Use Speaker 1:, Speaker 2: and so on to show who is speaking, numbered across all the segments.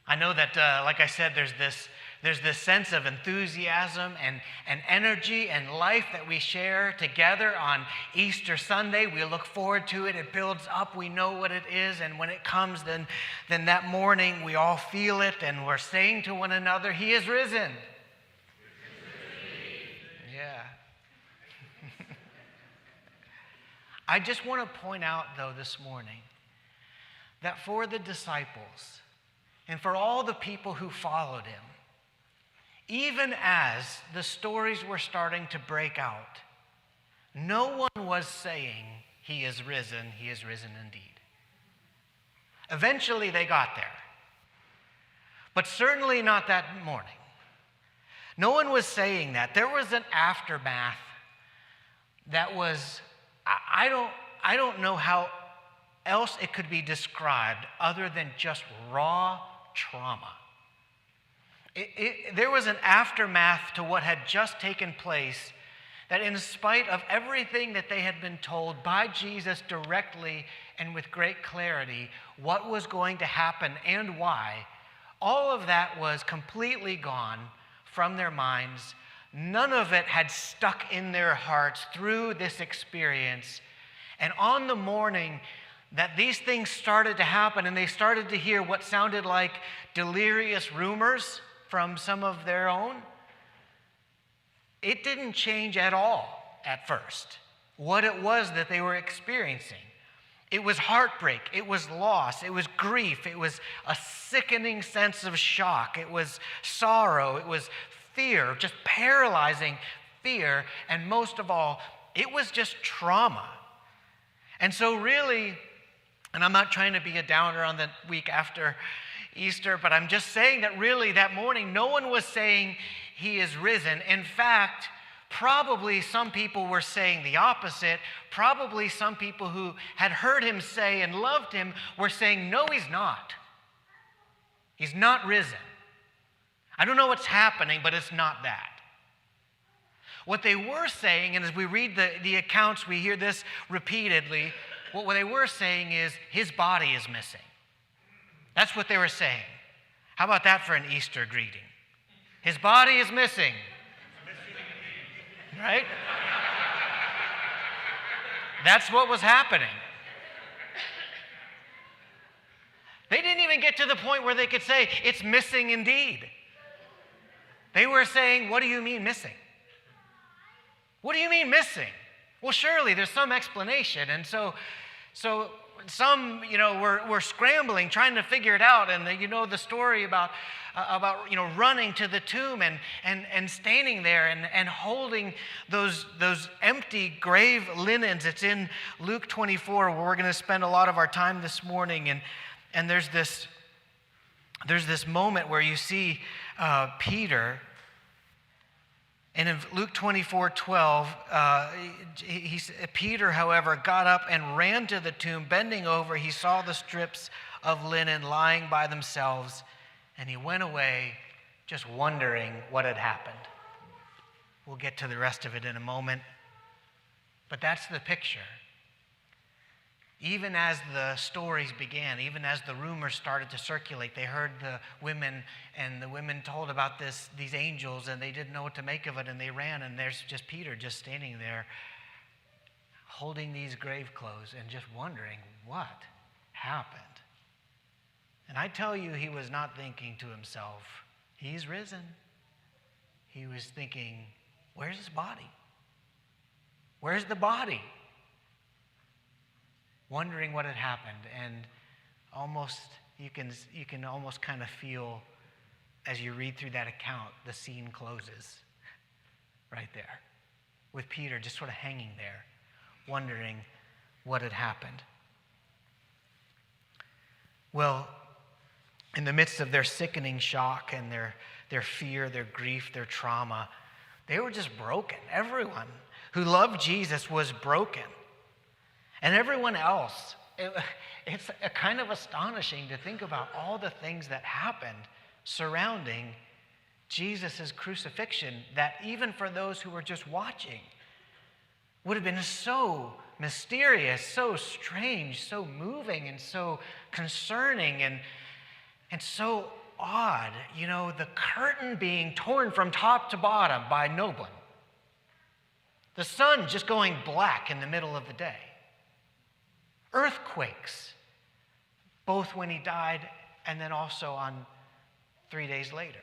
Speaker 1: I know that, like I said, there's this sense of enthusiasm and energy and life that we share together on Easter Sunday. We look forward to it. It builds up. We know what it is. And when it comes, then that morning we all feel it and we're saying to one another, He is risen. Yeah. I just want to point out, though, this morning that for the disciples and for all the people who followed Him, even as the stories were starting to break out, no one was saying, He is risen indeed. Eventually they got there, but certainly not that morning. No one was saying that. There was an aftermath that was, I don't know how else it could be described other than just raw trauma. There was an aftermath to what had just taken place that, in spite of everything that they had been told by Jesus directly and with great clarity, what was going to happen and why, all of that was completely gone from their minds. None of it had stuck in their hearts through this experience. And on the morning that these things started to happen and they started to hear what sounded like delirious rumors from some of their own, it didn't change at all at first what it was that they were experiencing. It was heartbreak, it was loss, it was grief, it was a sickening sense of shock, it was sorrow, it was fear, just paralyzing fear, and most of all, it was just trauma. And so really, and I'm not trying to be a downer on the week after Easter, but I'm just saying that really that morning, no one was saying He is risen. In fact, probably some people were saying the opposite. Probably some people who had heard Him say and loved Him were saying, no, He's not. He's not risen. I don't know what's happening, but it's not that. What they were saying, and as we read the accounts, we hear this repeatedly, what they were saying is His body is missing. That's what they were saying. How about that for an Easter greeting? His body is missing. Right? That's what was happening. They didn't even get to the point where they could say, it's missing indeed. They were saying, what do you mean missing? What do you mean missing? Well, surely there's some explanation. And so some, were scrambling, trying to figure it out. And the story about running to the tomb and standing there and holding those empty grave linens. It's in Luke 24, where we're going to spend a lot of our time this morning. And there's this moment where you see Peter. And in Luke 24:12, Peter, however, got up and ran to the tomb. Bending over, he saw the strips of linen lying by themselves, and he went away just wondering what had happened. We'll get to the rest of it in a moment. But that's the picture. Even as the stories began, even as the rumors started to circulate, they heard the women, and the women told about these angels, and they didn't know what to make of it, and they ran, and there's just Peter just standing there holding these grave clothes and just wondering what happened. And I tell you, he was not thinking to himself, He's risen. He was thinking, where's His body? Where's the body? Wondering what had happened, and almost you can almost kind of feel, as you read through that account, the scene closes right there, with Peter just sort of hanging there, wondering what had happened. Well, in the midst of their sickening shock and their fear, their grief, their trauma, they were just broken. Everyone who loved Jesus was broken. And everyone else, it's kind of astonishing to think about all the things that happened surrounding Jesus' crucifixion that even for those who were just watching would have been so mysterious, so strange, so moving, and so concerning, and so odd, the curtain being torn from top to bottom by Noblin. The sun just going black in the middle of the day. Earthquakes, both when he died and then also on 3 days later.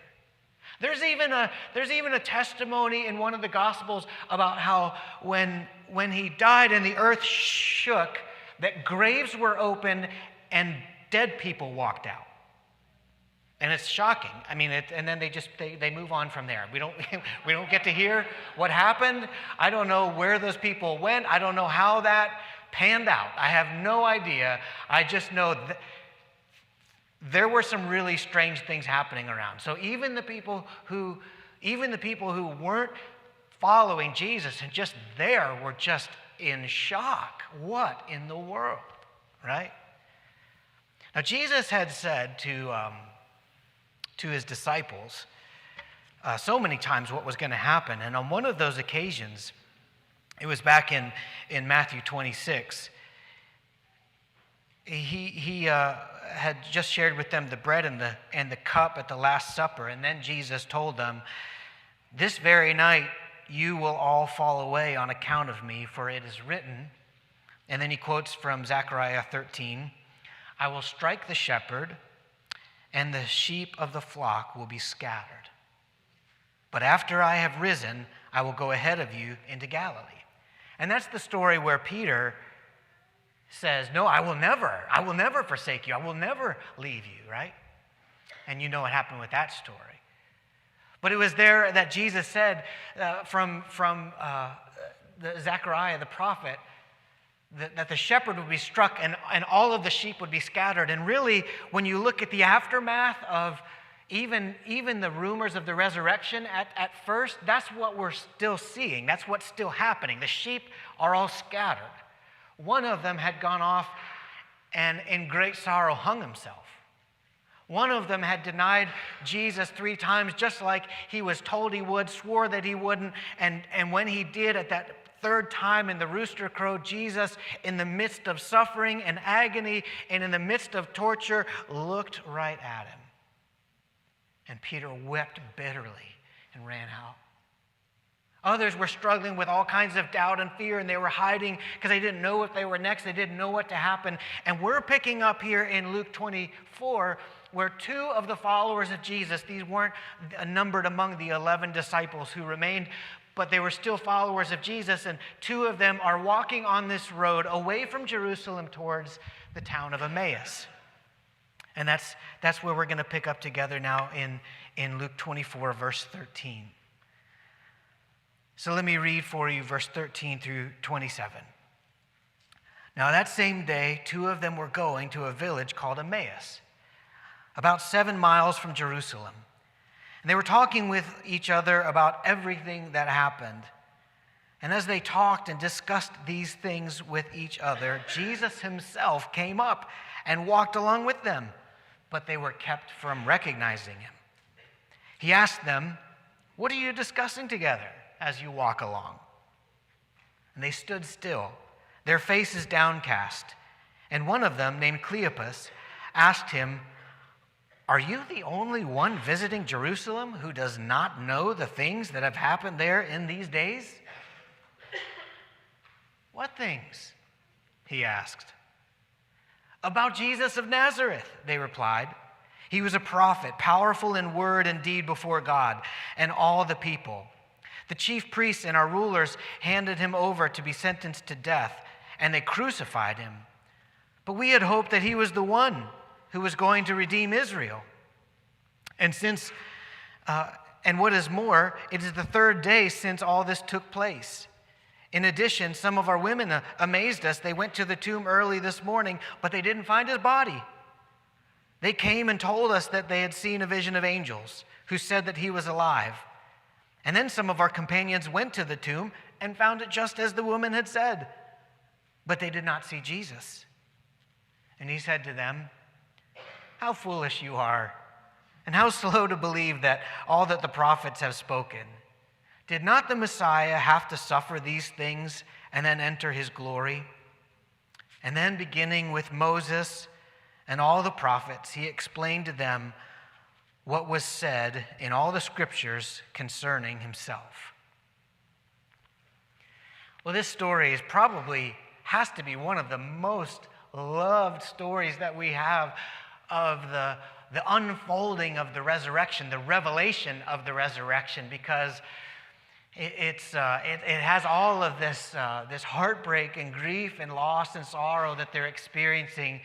Speaker 1: There's even a testimony in one of the Gospels about how when he died and the earth shook, that graves were open and dead people walked out. And it's shocking. I mean, and then they move on from there. We don't get to hear what happened. I don't know where those people went. I don't know how that panned out. I have no idea. I just know that there were some really strange things happening around. So even the people who weren't following Jesus and just there were just in shock. What in the world, right? Now Jesus had said to his disciples so many times what was going to happen, and on one of those occasions, it was back in Matthew 26. He had just shared with them the bread and the cup at the Last Supper, and then Jesus told them, "This very night you will all fall away on account of me, for it is written," and then he quotes from Zechariah 13, "I will strike the shepherd, and the sheep of the flock will be scattered. But after I have risen, I will go ahead of you into Galilee." And that's the story where Peter says, "No, I will never forsake you. I will never leave you," right? And you know what happened with that story. But it was there that Jesus said from Zechariah the prophet that the shepherd would be struck and all of the sheep would be scattered. And really, when you look at the aftermath of even the rumors of the resurrection at first, that's what we're still seeing. That's what's still happening. The sheep are all scattered. One of them had gone off and in great sorrow hung himself. One of them had denied Jesus 3 times, just like he was told he would, swore that he wouldn't. And when he did, at that 3rd time and the rooster crowed, Jesus, in the midst of suffering and agony and in the midst of torture, looked right at him. And Peter wept bitterly and ran out. Others were struggling with all kinds of doubt and fear, and they were hiding because they didn't know if they were next. They didn't know what to happen. And we're picking up here in Luke 24, where 2 of the followers of Jesus, these weren't numbered among the 11 disciples who remained, but they were still followers of Jesus, and 2 of them are walking on this road away from Jerusalem towards the town of Emmaus. And that's where we're going to pick up together now in Luke 24, verse 13. So let me read for you verse 13 through 27. Now that same day, 2 of them were going to a village called Emmaus, about 7 miles from Jerusalem. And they were talking with each other about everything that happened. And as they talked and discussed these things with each other, Jesus himself came up and walked along with them, but they were kept from recognizing him. He asked them, "What are you discussing together as you walk along?" And they stood still, their faces downcast. And one of them, named Cleopas, asked him, "Are you the only one visiting Jerusalem who does not know the things that have happened there in these days?" "What things?" he asked. "About Jesus of Nazareth," they replied. "He was a prophet, powerful in word and deed before God and all the people. The chief priests and our rulers handed him over to be sentenced to death, and they crucified him. But we had hoped that he was the one who was going to redeem Israel. And what is more, it is the 3rd day since all this took place. In addition, some of our women amazed us. They went to the tomb early this morning, but they didn't find his body. They came and told us that they had seen a vision of angels who said that he was alive. And then some of our companions went to the tomb and found it just as the woman had said, but they did not see Jesus." And he said to them, "How foolish you are, and how slow to believe that all that the prophets have spoken. Did not the Messiah have to suffer these things and then enter his glory?" And then, beginning with Moses and all the prophets, he explained to them what was said in all the scriptures concerning himself. Well, this story has to be one of the most loved stories that we have of the unfolding of the resurrection, the revelation of the resurrection, because it has all of this heartbreak and grief and loss and sorrow that they're experiencing.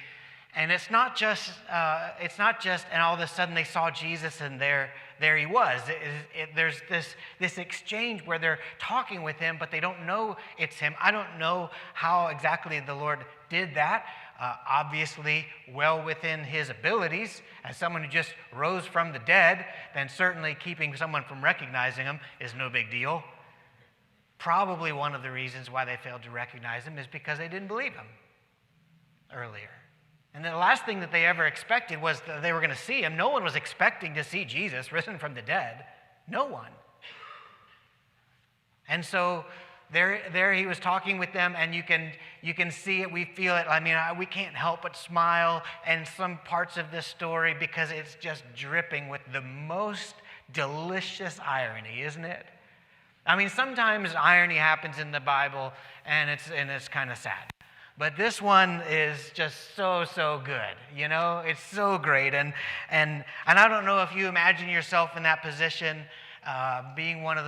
Speaker 1: And it's not just and all of a sudden they saw Jesus and there he was. There's this exchange where they're talking with him, but they don't know it's him. I don't know how exactly the Lord did that. Obviously, well within his abilities. As someone who just rose from the dead, then certainly keeping someone from recognizing him is no big deal. Probably one of the reasons why they failed to recognize him is because they didn't believe him earlier. And the last thing that they ever expected was that they were going to see him. No one was expecting to see Jesus risen from the dead. No one. And so there he was talking with them, and you can see it, we feel it. I mean, we can't help but smile in some parts of this story because it's just dripping with the most delicious irony, isn't it? I mean, sometimes irony happens in the Bible, and it's kind of sad. But this one is just so good, you know? It's so great. And I don't know if you imagine yourself in that position, being one of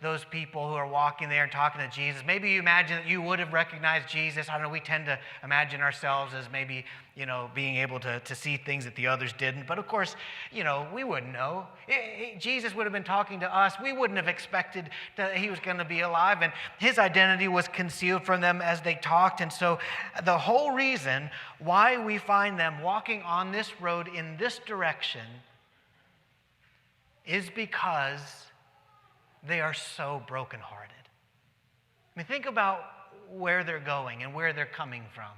Speaker 1: those people who are walking there and talking to Jesus. Maybe you imagine that you would have recognized Jesus. I don't know, we tend to imagine ourselves as maybe, you know, being able to see things that the others didn't. But of course, you know, we wouldn't know. Jesus would have been talking to us. We wouldn't have expected that he was going to be alive. And his identity was concealed from them as they talked. And so the whole reason why we find them walking on this road in this direction is because they are so brokenhearted. I mean, think about where they're going and where they're coming from.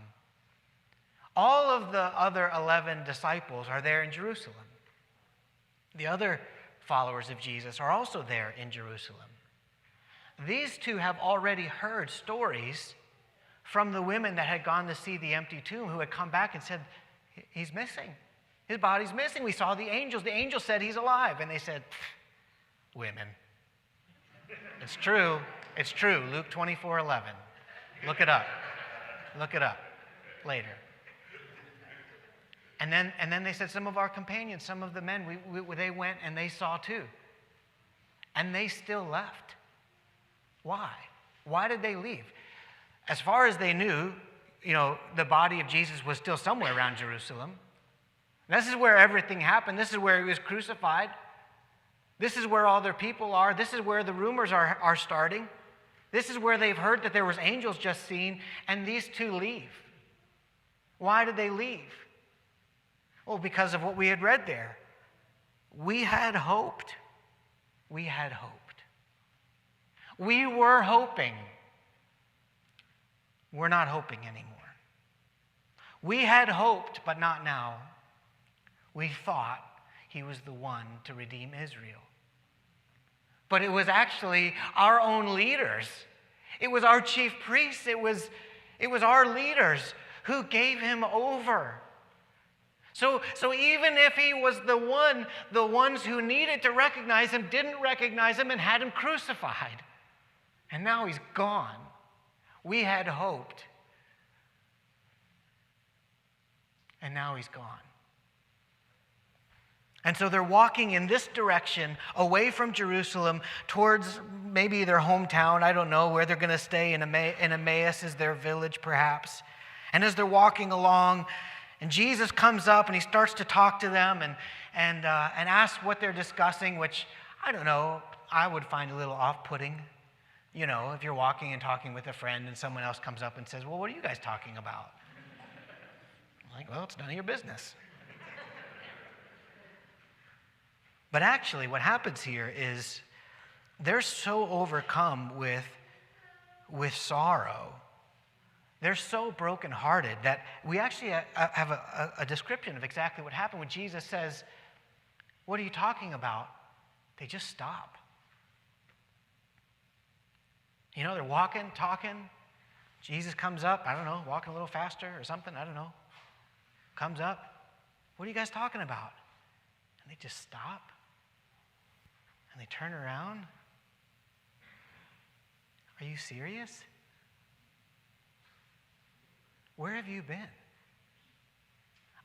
Speaker 1: All of the other 11 disciples are there in Jerusalem. The other followers of Jesus are also there in Jerusalem. These two have already heard stories from the women that had gone to see the empty tomb, who had come back and said, he's missing. His body's missing. We saw the angels. The angel said he's alive. And they said, women. It's true. It's true. Luke 24:11. Look it up. Look it up later. And then they said, some of our companions, some of the men, they went and they saw too. And they still left. Why? Why did they leave? As far as they knew, you know, the body of Jesus was still somewhere around Jerusalem. This is where everything happened. This is where he was crucified. This is where all their people are. This is where the rumors are starting. This is where they've heard that there was angels just seen, and these two leave. Why did they leave? Well, because of what we had read there. We had hoped. We had hoped. We were hoping. We're not hoping anymore. We had hoped, but not now. We thought he was the one to redeem Israel. But it was actually our own leaders. It was our chief priests. It was our leaders who gave him over. So even if he was the ones who needed to recognize him didn't recognize him and had him crucified. And now he's gone. We had hoped. And now he's gone. And so they're walking in this direction, away from Jerusalem, towards maybe their hometown. I don't know where they're going to stay. In Emmaus is their village, perhaps. And as they're walking along, and Jesus comes up and he starts to talk to them and asks what they're discussing, which, I don't know, I would find a little off-putting. You know, if you're walking and talking with a friend and someone else comes up and says, well, what are you guys talking about? I'm like, well, it's none of your business. But actually, what happens here is they're so overcome with sorrow. They're so brokenhearted that we actually have a description of exactly what happened when Jesus says, what are you talking about? They just stop. You know, they're walking, talking. Jesus comes up, I don't know, walking a little faster or something, I don't know. Comes up. What are you guys talking about? And They just stop and they turn around. Are you serious? Where have you been?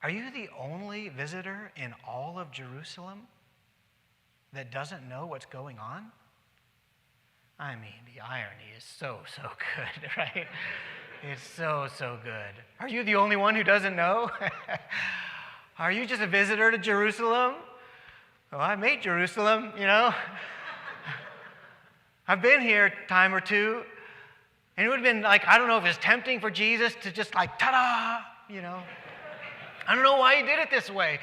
Speaker 1: Are you the only visitor in all of Jerusalem that doesn't know what's going on? I mean, the irony is so good, right? It's so good. Are you the only one who doesn't know? Are you just a visitor to Jerusalem? Well, I made Jerusalem, you know. I've been here a time or two, and it would have been like, I don't know if it's tempting for Jesus to just like, ta-da, you know. I don't know why he did it this way.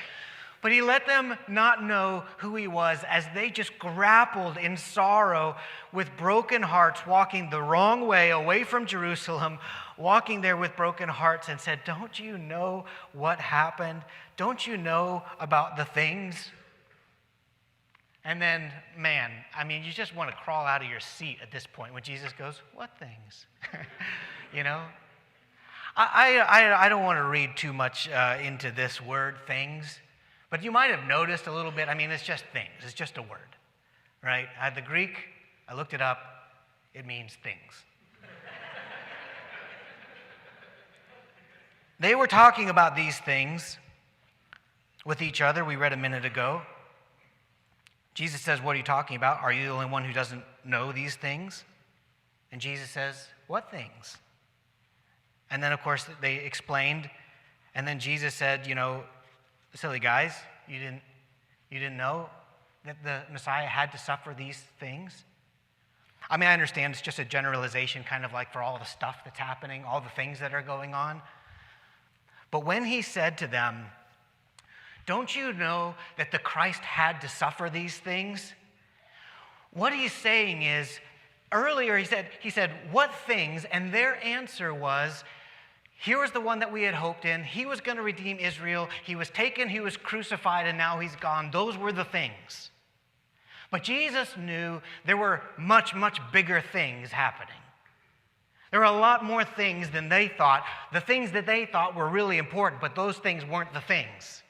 Speaker 1: But he let them not know who he was as they just grappled in sorrow with broken hearts, walking the wrong way away from Jerusalem, walking there with broken hearts and said, don't you know what happened? Don't you know about the things? And then, man, I mean, you just want to crawl out of your seat at this point when Jesus goes, what things? You know? I don't want to read too much into this word, things. But you might have noticed a little bit, I mean, it's just things. It's just a word, right? The Greek, I looked it up, it means things. They were talking about these things with each other, we read a minute ago. Jesus says, what are you talking about? Are you the only one who doesn't know these things? And Jesus says, what things? And then, of course, they explained, and then Jesus said, you know, silly guys, you didn't know that the Messiah had to suffer these things? I mean, I understand it's just a generalization, kind of like for all the stuff that's happening, all the things that are going on. But when he said to them, don't you know that the Christ had to suffer these things? What he's saying is, earlier he said, what things? And their answer was, here was the one that we had hoped in. He was going to redeem Israel. He was taken, he was crucified, and now he's gone. Those were the things. But Jesus knew there were much, much bigger things happening. There were a lot more things than they thought. The things that they thought were really important, but those things weren't the things.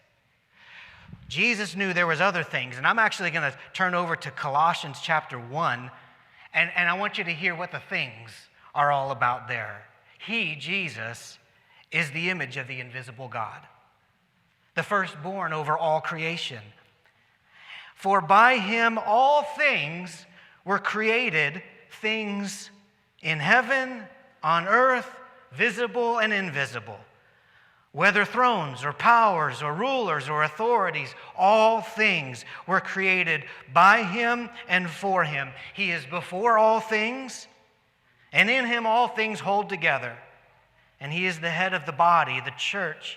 Speaker 1: Jesus knew there was other things. And I'm actually going to turn over to Colossians chapter 1, and I want you to hear what the things are all about there. He, Jesus, is the image of the invisible God, the firstborn over all creation. For by him all things were created, things in heaven, on earth, visible and invisible. Whether thrones or powers or rulers or authorities, all things were created by him and for him. He is before all things, and in him all things hold together. And he is the head of the body, the church.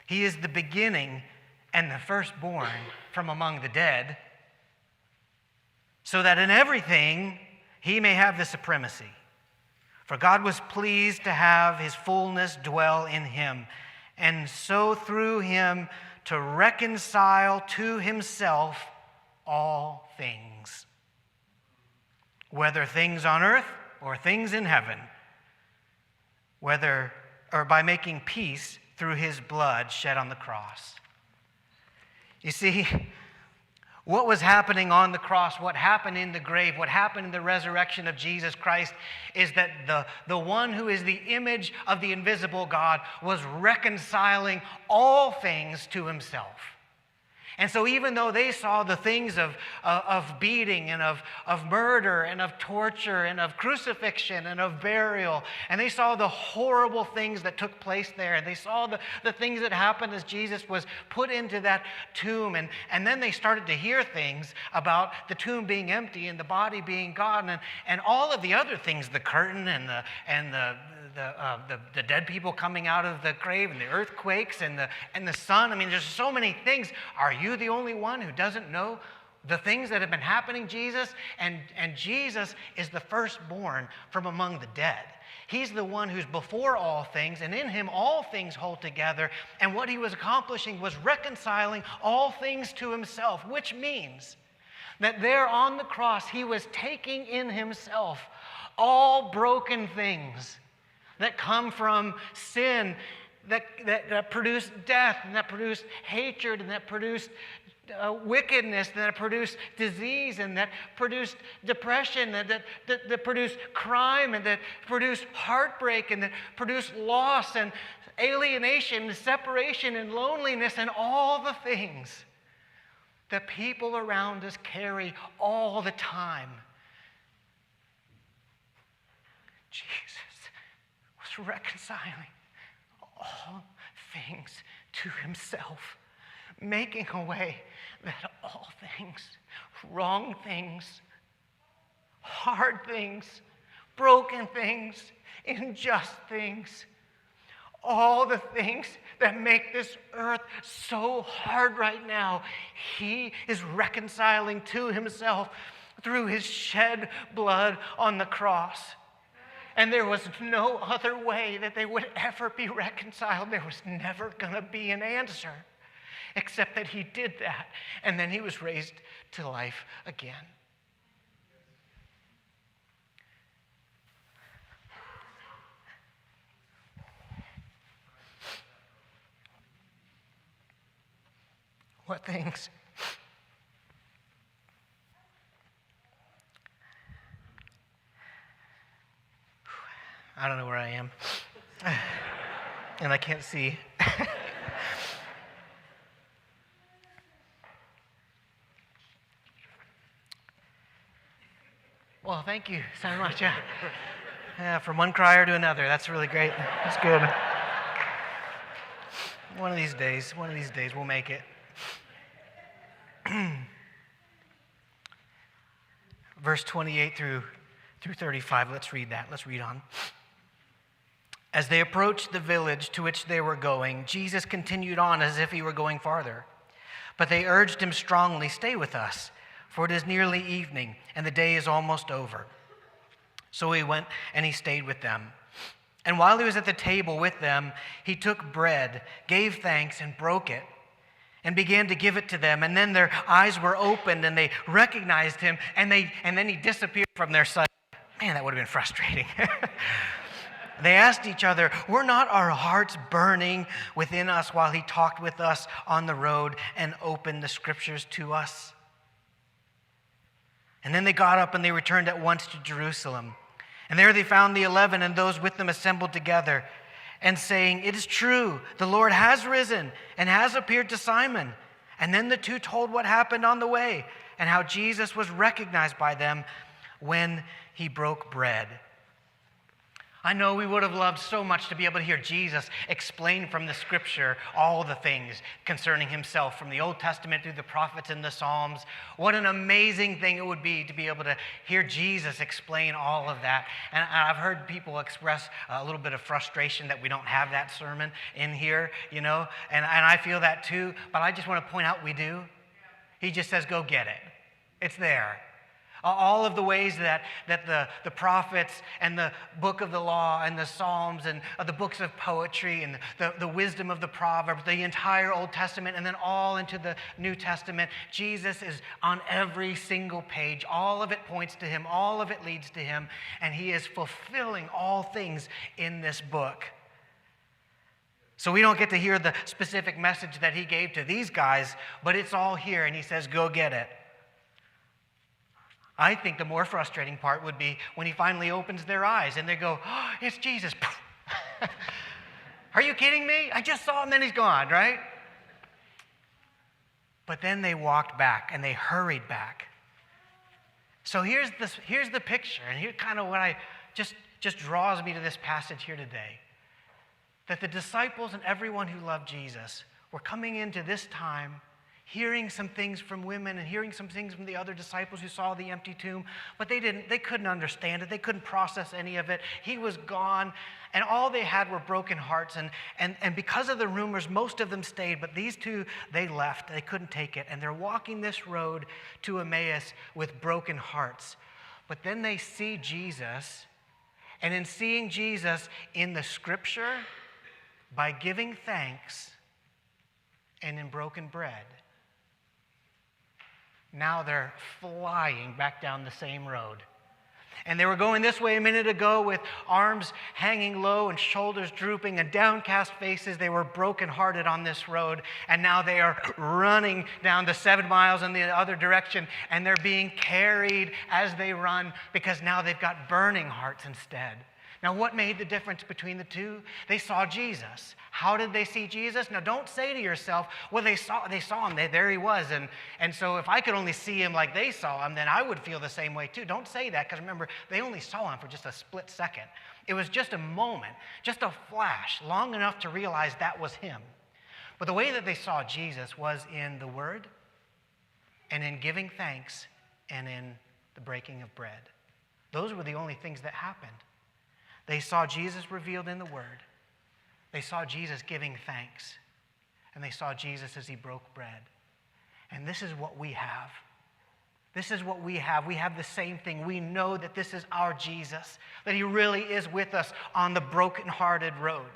Speaker 1: He is the beginning and the firstborn from among the dead, so that in everything he may have the supremacy. For God was pleased to have his fullness dwell in him, and so through him to reconcile to himself all things, whether things on earth or things in heaven, whether or by making peace through his blood shed on the cross. You see, what was happening on the cross, what happened in the grave, what happened in the resurrection of Jesus Christ is that the one who is the image of the invisible God was reconciling all things to himself. And so even though they saw the things of beating and of murder and of torture and of crucifixion and of burial, and they saw the horrible things that took place there, and they saw the things that happened as Jesus was put into that tomb, and then they started to hear things about the tomb being empty and the body being gone, and all of the other things, the curtain and the dead people coming out of the grave and the earthquakes and the sun. I mean, there's so many things. Are you the only one who doesn't know the things that have been happening, Jesus? And Jesus is the firstborn from among the dead. He's the one who's before all things, and in him all things hold together. And what he was accomplishing was reconciling all things to himself, which means that there on the cross he was taking in himself all broken things that come from sin that produced death, and that produced hatred, and that produced wickedness, and that produced disease, and that produced depression, and that produced crime, and that produced heartbreak, and that produced loss, and alienation, and separation, and loneliness, and all the things that people around us carry all the time. Jesus was reconciling all things to himself, making a way that all things, wrong things, hard things, broken things, unjust things, all the things that make this earth so hard right now, he is reconciling to himself through his shed blood on the cross. And there was no other way that they would ever be reconciled. There was never going to be an answer, except that he did that, and then he was raised to life again. What things? I don't know where I am. And I can't see. Well, thank you so much. From one crier to another. That's really great. That's good. One of these days we'll make it. Verse 28 through 35. Let's read that. Let's read on. As they approached the village to which they were going, Jesus continued on as if he were going farther. But they urged him strongly, "Stay with us, for it is nearly evening, and the day is almost over." So he went and he stayed with them. And while he was at the table with them, he took bread, gave thanks, and broke it, and began to give it to them. And then their eyes were opened, and they recognized him, and then he disappeared from their sight. Man, that would have been frustrating. They asked each other, "Were not our hearts burning within us while he talked with us on the road and opened the scriptures to us?" And then they got up and they returned at once to Jerusalem. And there they found the 11 and those with them assembled together, and saying, "It is true, the Lord has risen and has appeared to Simon." And then the two told what happened on the way and how Jesus was recognized by them when he broke bread. I know we would have loved so much to be able to hear Jesus explain from the scripture all the things concerning himself from the Old Testament through the prophets and the Psalms. What an amazing thing it would be to be able to hear Jesus explain all of that. And I've heard people express a little bit of frustration that we don't have that sermon in here, and I feel that too, but I just want to point out we do. He just says, go get it. It's there. All of the ways that the prophets and the book of the law and the Psalms and the books of poetry and the wisdom of the Proverbs, the entire Old Testament and then all into the New Testament, Jesus is on every single page. All of it points to him. All of it leads to him. And he is fulfilling all things in this book. So we don't get to hear the specific message that he gave to these guys, but it's all here. And he says, go get it. I think the more frustrating part would be when he finally opens their eyes and they go, "Oh, it's Jesus." Are you kidding me? I just saw him, then he's gone, right? But then they walked back and they hurried back. So here's the picture, and here's kind of what I just draws me to this passage here today. That the disciples and everyone who loved Jesus were coming into this time hearing some things from women and hearing some things from the other disciples who saw the empty tomb, but they couldn't understand it. They couldn't process any of it. He was gone, and all they had were broken hearts. And because of the rumors, most of them stayed, but these two, they left. They couldn't take it, and they're walking this road to Emmaus with broken hearts. But then they see Jesus, and in seeing Jesus in the scripture, by giving thanks and in broken bread, now they're flying back down the same road. And they were going this way a minute ago with arms hanging low and shoulders drooping and downcast faces. They were brokenhearted on this road. And now they are running down the 7 miles in the other direction. And they're being carried as they run because now they've got burning hearts instead. Now, what made the difference between the two? They saw Jesus. How did they see Jesus? Now, don't say to yourself, well, they saw him. There he was. And so if I could only see him like they saw him, then I would feel the same way too. Don't say that, because remember, they only saw him for just a split second. It was just a moment, just a flash, long enough to realize that was him. But the way that they saw Jesus was in the Word and in giving thanks and in the breaking of bread. Those were the only things that happened. They saw Jesus revealed in the Word. They saw Jesus giving thanks. And they saw Jesus as he broke bread. And this is what we have. This is what we have. We have the same thing. We know that this is our Jesus, that he really is with us on the brokenhearted road.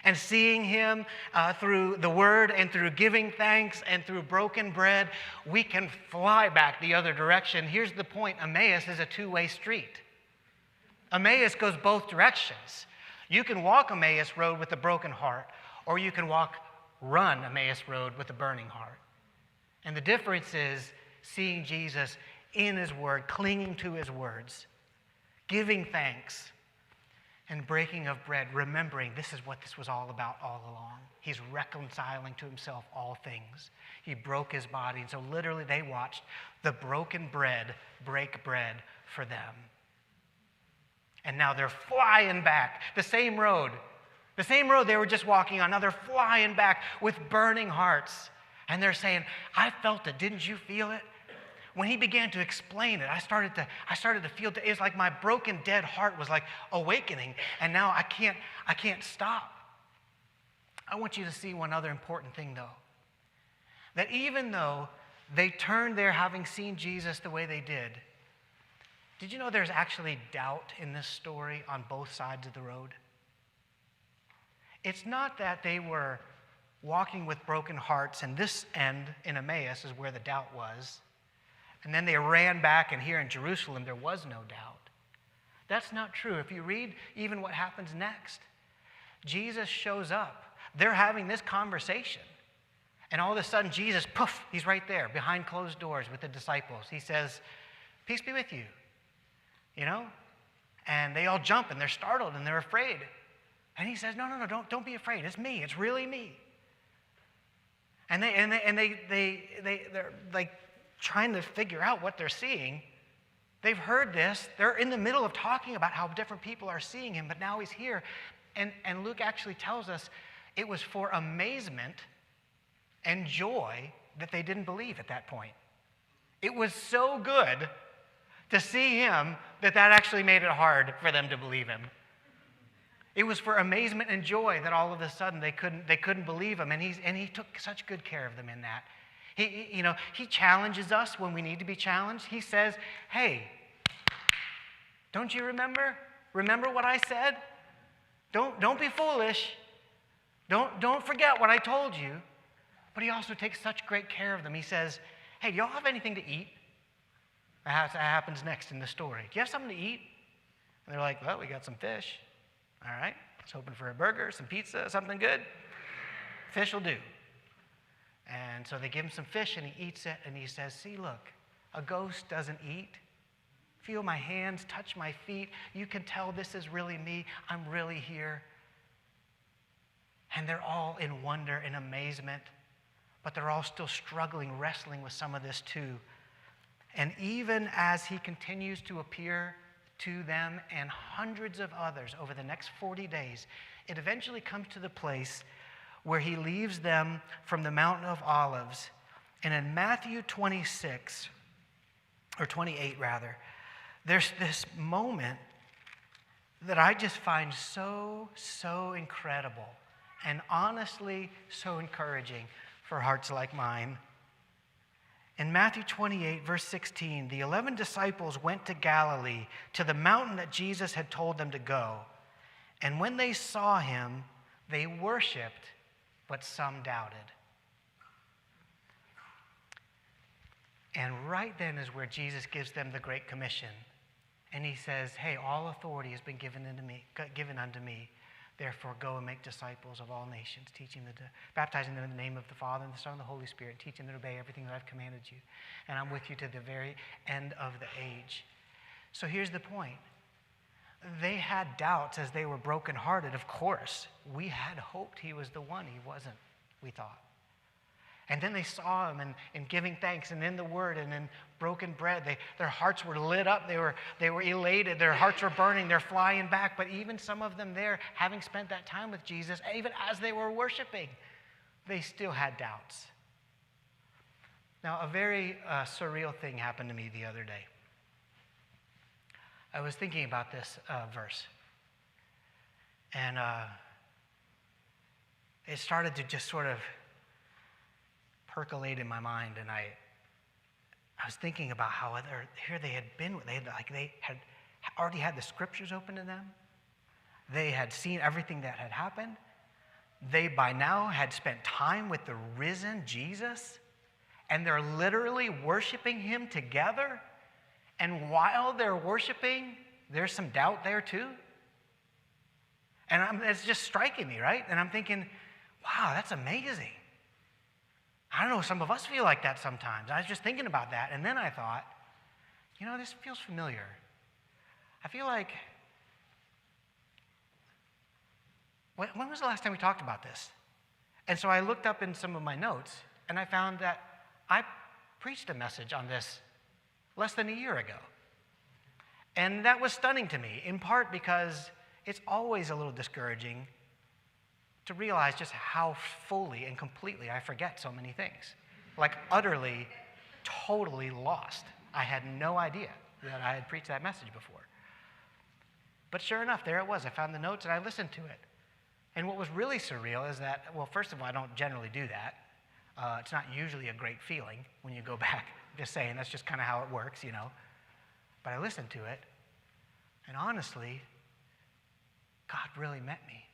Speaker 1: And seeing him through the Word and through giving thanks and through broken bread, we can fly back the other direction. Here's the point. Emmaus is a two-way street. Emmaus goes both directions. You can walk Emmaus Road with a broken heart, or you can run Emmaus Road with a burning heart. And the difference is seeing Jesus in his Word, clinging to his words, giving thanks, and breaking of bread, remembering this is what this was all about all along. He's reconciling to himself all things. He broke his body, and so literally they watched the broken bread break bread for them. And now they're flying back the same road they were just walking on. Now they're flying back with burning hearts. And they're saying, I felt it. Didn't you feel it? When he began to explain it, I started to feel it. It's like my broken, dead heart was like awakening. And now I can't stop. I want you to see one other important thing, though. That even though they turned there having seen Jesus the way they did you know there's actually doubt in this story on both sides of the road? It's not that they were walking with broken hearts, and this end in Emmaus is where the doubt was. And then they ran back, and here in Jerusalem there was no doubt. That's not true. If you read even what happens next, Jesus shows up. They're having this conversation. And all of a sudden, Jesus, poof, he's right there behind closed doors with the disciples. He says, peace be with you. You know? And they all jump, and they're startled, and they're afraid. And he says, no, don't be afraid. It's me. It's really me. And they're like trying to figure out what they're seeing. They've heard this. They're in the middle of talking about how different people are seeing him, but now he's here. And Luke actually tells us it was for amazement and joy that they didn't believe at that point. It was so good to see him that actually made it hard for them to believe him. It was for amazement and joy that all of a sudden they couldn't believe him, and he took such good care of them in that. He challenges us when we need to be challenged. He says, "Hey, don't you remember? Remember what I said? Don't be foolish. Don't forget what I told you." But he also takes such great care of them. He says, "Hey, do y'all have anything to eat?" That happens next in the story. "Do you have something to eat?" And they're like, "Well, we got some fish." "All right, I was hoping for a burger, some pizza, something good." "Fish will do." And so they give him some fish, and he eats it, and he says, "See, look, a ghost doesn't eat. Feel my hands, touch my feet. You can tell this is really me. I'm really here." And they're all in wonder and amazement, but they're all still struggling, wrestling with some of this too. And even as he continues to appear to them and hundreds of others over the next 40 days, it eventually comes to the place where he leaves them from the Mountain of Olives. And in Matthew 26, or 28 rather, there's this moment that I just find so incredible and honestly so encouraging for hearts like mine. In Matthew 28, verse 16, the 11 disciples went to Galilee, to the mountain that Jesus had told them to go. And when they saw him, they worshiped, but some doubted. And right then is where Jesus gives them the Great Commission. And he says, hey, all authority has been given unto me. Therefore, go and make disciples of all nations, baptizing them in the name of the Father and the Son and the Holy Spirit, teaching them to obey everything that I've commanded you. And I'm with you to the very end of the age. So here's the point. They had doubts as they were brokenhearted, of course. We had hoped he was the one. He wasn't, we thought. And then they saw him in giving thanks and in the word and in broken bread. Their hearts were lit up. They were elated. Their hearts were burning. They're flying back. But even some of them there, having spent that time with Jesus, even as they were worshiping, they still had doubts. Now, a very surreal thing happened to me the other day. I was thinking about this verse. And it started to just sort of percolate in my mind, and I was thinking about how here they had been. They had already had the scriptures open to them. They had seen everything that had happened. They by now had spent time with the risen Jesus, and they're literally worshiping him together. And while they're worshiping, there's some doubt there too. And it's just striking me, right? And I'm thinking, wow, that's amazing. I don't know, some of us feel like that sometimes. I was just thinking about that, and then I thought, this feels familiar. I feel like, when was the last time we talked about this? And so I looked up in some of my notes, and I found that I preached a message on this less than a year ago. And that was stunning to me, in part because it's always a little discouraging to realize just how fully and completely I forget so many things. Like utterly, totally lost. I had no idea that I had preached that message before. But sure enough, there it was. I found the notes and I listened to it. And what was really surreal is that, well, first of all, I don't generally do that. It's not usually a great feeling when you go back. Just saying, that's just kind of how it works, But I listened to it, and honestly, God really met me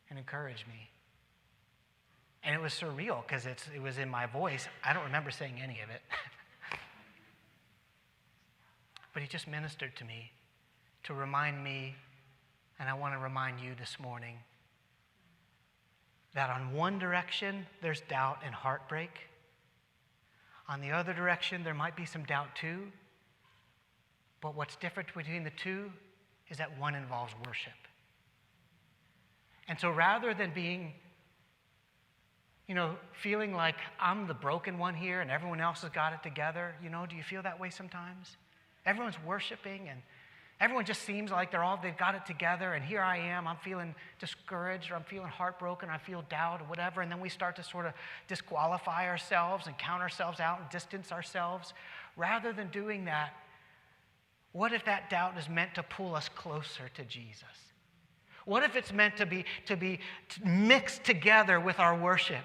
Speaker 1: and encouraged me. And it was surreal because it was in my voice. I don't remember saying any of it. But he just ministered to me to remind me, and I want to remind you this morning, that on one direction, there's doubt and heartbreak. On the other direction, there might be some doubt too. But what's different between the two is that one involves worship. And so rather than being, feeling like I'm the broken one here and everyone else has got it together, do you feel that way sometimes? Everyone's worshiping and everyone just seems like they've got it together, and here I am, I'm feeling discouraged, or I'm feeling heartbroken, I feel doubt or whatever, and then we start to sort of disqualify ourselves and count ourselves out and distance ourselves. Rather than doing that, what if that doubt is meant to pull us closer to Jesus? What if it's meant to be mixed together with our worship?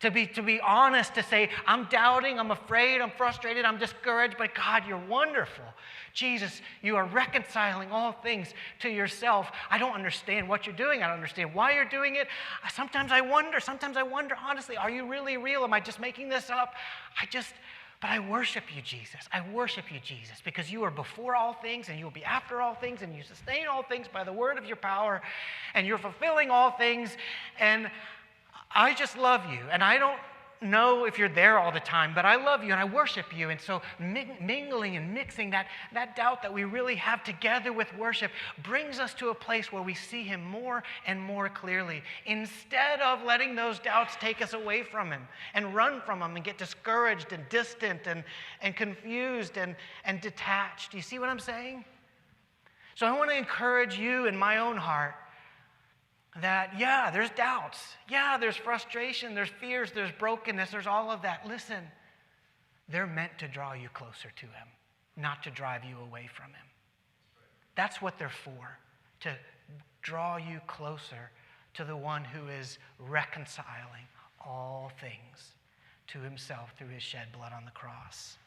Speaker 1: To be honest, to say, I'm doubting, I'm afraid, I'm frustrated, I'm discouraged, but God, you're wonderful. Jesus, you are reconciling all things to yourself. I don't understand what you're doing. I don't understand why you're doing it. Sometimes I wonder, honestly, are you really real? Am I just making this up? But I worship you, Jesus. I worship you, Jesus, because you are before all things, and you will be after all things, and you sustain all things by the word of your power, and you're fulfilling all things, and I just love you, and I don't know if you're there all the time, but I love you and I worship you. And so mingling and mixing that doubt that we really have together with worship brings us to a place where we see him more and more clearly, instead of letting those doubts take us away from him and run from him and get discouraged and distant and confused and detached. Do you see what I'm saying? So I want to encourage you in my own heart that, yeah, there's doubts. Yeah, there's frustration, there's fears, there's brokenness, there's all of that. Listen, they're meant to draw you closer to him, not to drive you away from him. That's what they're for, to draw you closer to the one who is reconciling all things to himself through his shed blood on the cross.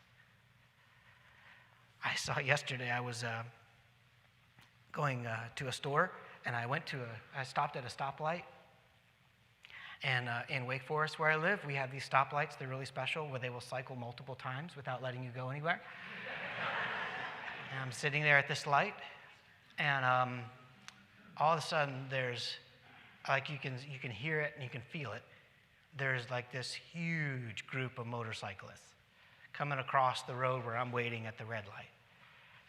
Speaker 1: I saw yesterday, I was going to a store, and I stopped at a stoplight. And in Wake Forest, where I live, we have these stoplights. They're really special, where they will cycle multiple times without letting you go anywhere. And I'm sitting there at this light, and all of a sudden there's, like you can hear it and you can feel it. There's like this huge group of motorcyclists coming across the road where I'm waiting at the red light.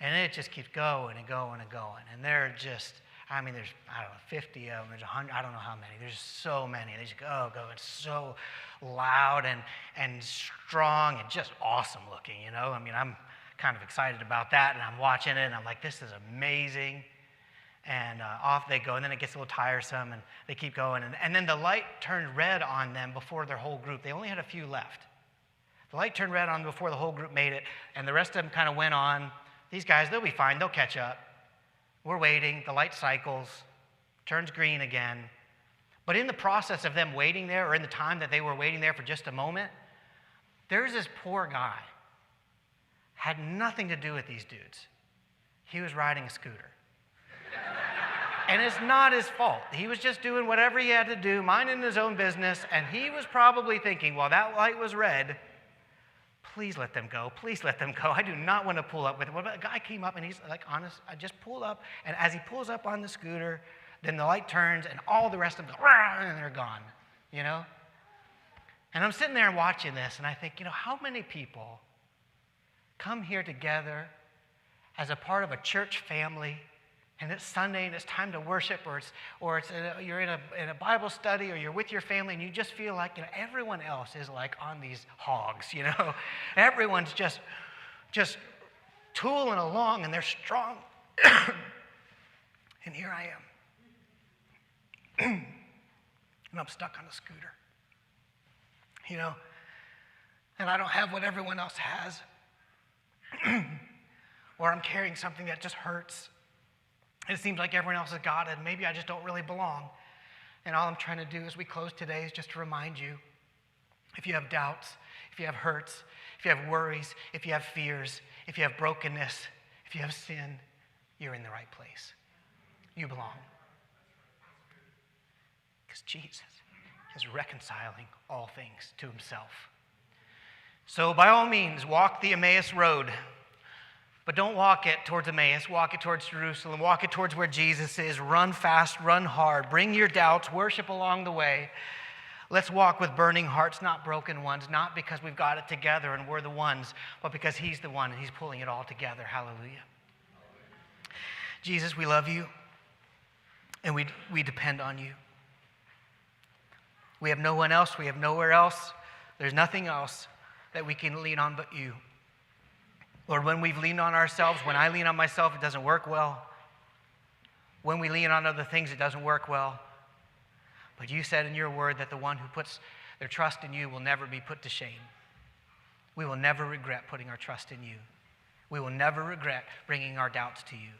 Speaker 1: And it just keeps going and going and going. And they're just, I mean, there's, I don't know, 50 of them, there's 100, I don't know how many. There's so many. They just go. It's so loud and strong and just awesome looking, you know? I mean, I'm kind of excited about that, and I'm watching it, and I'm like, this is amazing. And off they go, and then it gets a little tiresome, and they keep going. And then the light turned red on them before their whole group. They only had a few left. The light turned red on them before the whole group made it, and the rest of them kind of went on. These guys, they'll be fine. They'll catch up. We're waiting. The light cycles, turns green again. But in the process of them waiting there, or in the time that they were waiting there for just a moment, there's this poor guy. Had nothing to do with these dudes. He was riding a scooter. And it's not his fault. He was just doing whatever he had to do, minding his own business, and he was probably thinking, well, that light was red. Please let them go. Please let them go. I do not want to pull up with him. Well, a guy came up, and he's like, honest, I just pulled up, and as he pulls up on the scooter, then the light turns, and all the rest of them go, and they're gone, you know? And I'm sitting there watching this, and I think, you know, how many people come here together as a part of a church family, and it's Sunday and it's time to worship, or you're in a Bible study, or you're with your family, and you just feel like, you know, everyone else is like on these hogs, you know. Everyone's just tooling along, and they're strong. And here I am. And I'm stuck on a scooter, you know. And I don't have what everyone else has. Or I'm carrying something that just hurts. It seems like everyone else has got it, and maybe I just don't really belong. And all I'm trying to do as we close today is just to remind you, if you have doubts, if you have hurts, if you have worries, if you have fears, if you have brokenness, if you have sin, you're in the right place. You belong. Because Jesus is reconciling all things to himself. So by all means, walk the Emmaus road. But don't walk it towards Emmaus. Walk it towards Jerusalem. Walk it towards where Jesus is. Run fast, run hard. Bring your doubts. Worship along the way. Let's walk with burning hearts, not broken ones. Not because we've got it together and we're the ones, but because he's the one and he's pulling it all together. Hallelujah. Jesus, we love you, and we depend on you. We have no one else. We have nowhere else. There's nothing else that we can lean on but you. Lord, when we've leaned on ourselves, when I lean on myself, it doesn't work well. When we lean on other things, it doesn't work well. But you said in your word that the one who puts their trust in you will never be put to shame. We will never regret putting our trust in you. We will never regret bringing our doubts to you.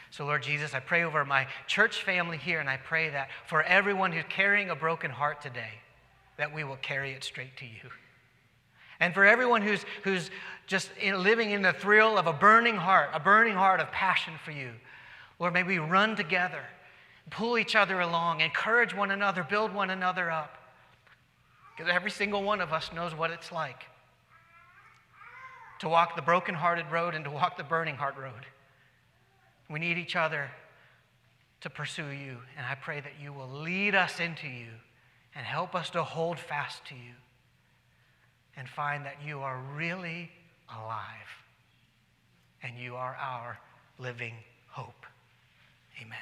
Speaker 1: So, Lord Jesus, I pray over my church family here, and I pray that for everyone who's carrying a broken heart today, that we will carry it straight to you. And for everyone who's just living in the thrill of a burning heart of passion for you, Lord, may we run together, pull each other along, encourage one another, build one another up. Because every single one of us knows what it's like to walk the broken-hearted road and to walk the burning heart road. We need each other to pursue you, and I pray that you will lead us into you and help us to hold fast to you and find that you are really alive and you are our living hope. Amen.